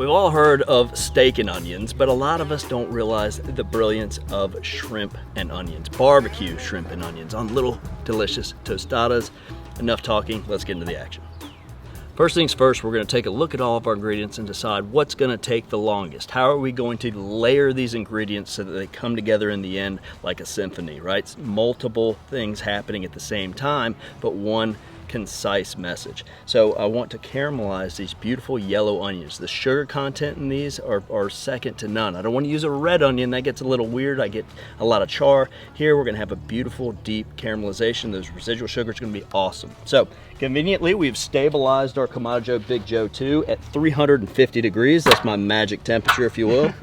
We've all heard of steak and onions, but a lot of us don't realize the brilliance of shrimp and onions. Barbecue shrimp and onions on little delicious tostadas. Enough talking, let's get into the action. First things first, we're going to take a look at all of our ingredients and decide what's going to take the longest. How are we going to layer these ingredients so that they come together in the end like a symphony, right? It's multiple things happening at the same time, but one concise message. So I want to caramelize these beautiful yellow onions. The sugar content in these are second to none. I don't want to use a red onion, that gets a little weird. I get a lot of char. Here we're going to have a beautiful deep caramelization. Those residual sugar is going to be awesome. So conveniently, we've stabilized our Kamado Big Joe 2 at 350 degrees. That's my magic temperature, if you will.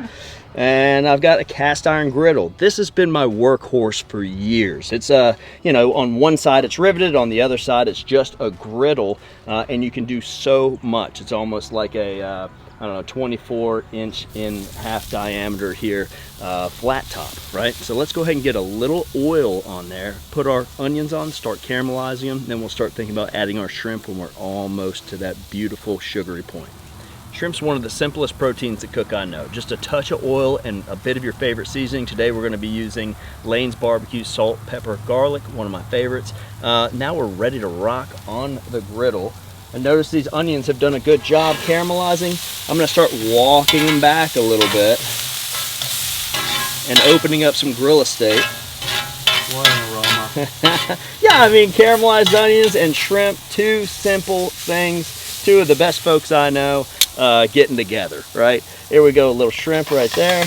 And I've got a cast iron griddle. This has been my workhorse for years. It's you know, on one side it's riveted, on the other side it's just a griddle, and you can do so much. It's almost like a I don't know, 24-inch in half diameter here, flat top, right? So let's go ahead and get a little oil on there, put our onions on, start caramelizing them, then we'll start thinking about adding our shrimp when we're almost to that beautiful sugary point. Shrimp's one of the simplest proteins to cook I know. Just a touch of oil and a bit of your favorite seasoning. Today we're going to be using Lane's Barbecue Salt, Pepper, Garlic, one of my favorites. Now we're ready to rock on the griddle. And notice these onions have done a good job caramelizing. I'm going to start walking them back a little bit and opening up some grill estate. What an aroma. Yeah, I mean, caramelized onions and shrimp, two simple things, two of the best folks I know getting together, right? Here we go, a little shrimp right there.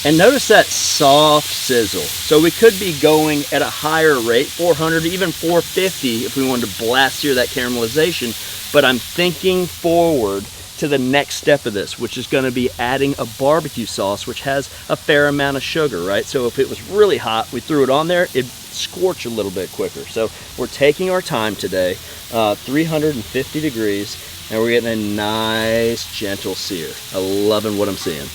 And notice that soft sizzle. So we could be going at a higher rate, 400, even 450 if we wanted to blast through that caramelization. But I'm thinking forward to the next step of this, which is going to be adding a barbecue sauce, which has a fair amount of sugar, right? So if it was really hot, we threw it on there, it'd scorch a little bit quicker. So we're taking our time today, 350 degrees, and we're getting a nice gentle sear. I'm loving what I'm seeing.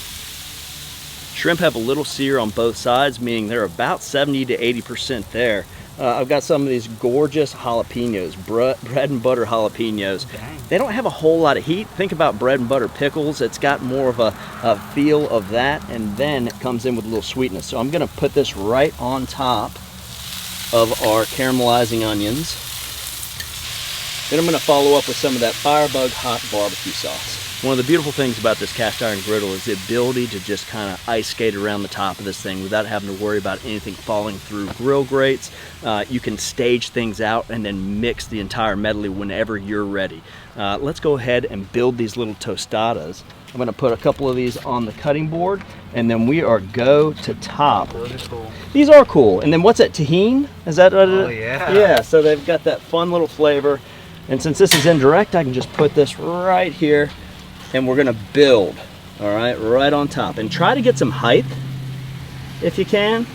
Shrimp have a little sear on both sides, meaning they're about 70 to 80% there. I've got some of these gorgeous jalapenos, bread and butter jalapenos. Dang. They don't have a whole lot of heat. Think about bread and butter pickles. It's got more of a feel of that, and then it comes in with a little sweetness. So I'm gonna put this right on top of our caramelizing onions. Then I'm gonna follow up with some of that Firebug hot barbecue sauce. One of the beautiful things about this cast iron griddle is the ability to just kind of ice skate around the top of this thing without having to worry about anything falling through grill grates. You can stage things out and then mix the entire medley whenever you're ready. Let's go ahead and build these little tostadas. I'm going to put a couple of these on the cutting board, and then we are go to top. Those are cool. These are cool. And then what's that, tahini? Is that what it is? Oh yeah. Yeah, so they've got that fun little flavor. And since this is indirect, I can just put this right here, and we're gonna build, all right on top. And try to get some height if you can.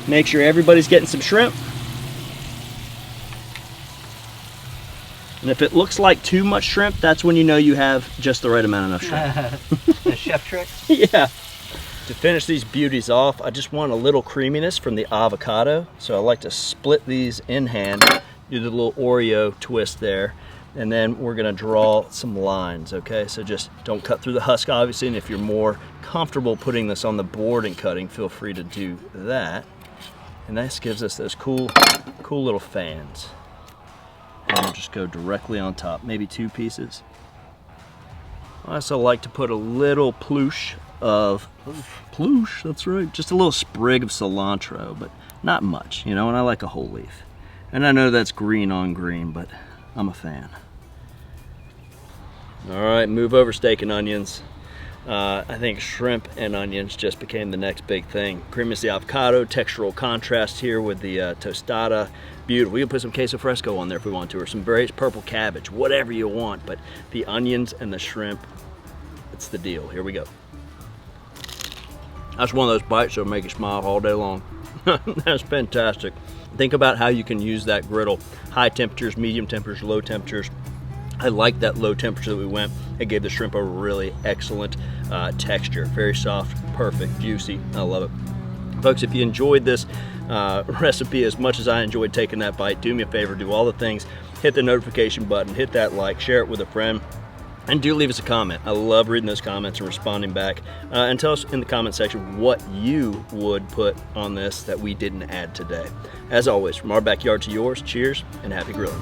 Make sure everybody's getting some shrimp. And if it looks like too much shrimp, that's when you know you have just the right amount of shrimp. A chef trick? Yeah. To finish these beauties off, I just want a little creaminess from the avocado. So I like to split these in hand, do the little Oreo twist there, and then we're gonna draw some lines, okay? So just don't cut through the husk, obviously, and if you're more comfortable putting this on the board and cutting, feel free to do that. And this gives us those cool little fans. And we'll just go directly on top, maybe two pieces. I also like to put a little ploosh of, ploosh, that's right, just a little sprig of cilantro, but not much, you know, and I like a whole leaf. And I know that's green on green, but I'm a fan. All right, move over steak and onions. I think shrimp and onions just became the next big thing. Creaminess of the avocado, textural contrast here with the tostada. Beautiful. We can put some queso fresco on there if we want to, or some very purple cabbage, whatever you want. But the onions and the shrimp, it's the deal. Here we go. That's one of those bites that'll make you smile all day long. That's fantastic. Think about how you can use that griddle. High temperatures, medium temperatures, low temperatures. I like that low temperature that we went. It gave the shrimp a really excellent texture. Very soft, perfect, juicy. I love it. Folks, if you enjoyed this recipe as much as I enjoyed taking that bite, do me a favor, do all the things. hit the notification button, hit that like, share it with a friend, and do leave us a comment. I love reading those comments and responding back. And tell us in the comment section what you would put on this that we didn't add today. As always, from our backyard to yours, cheers and happy grilling.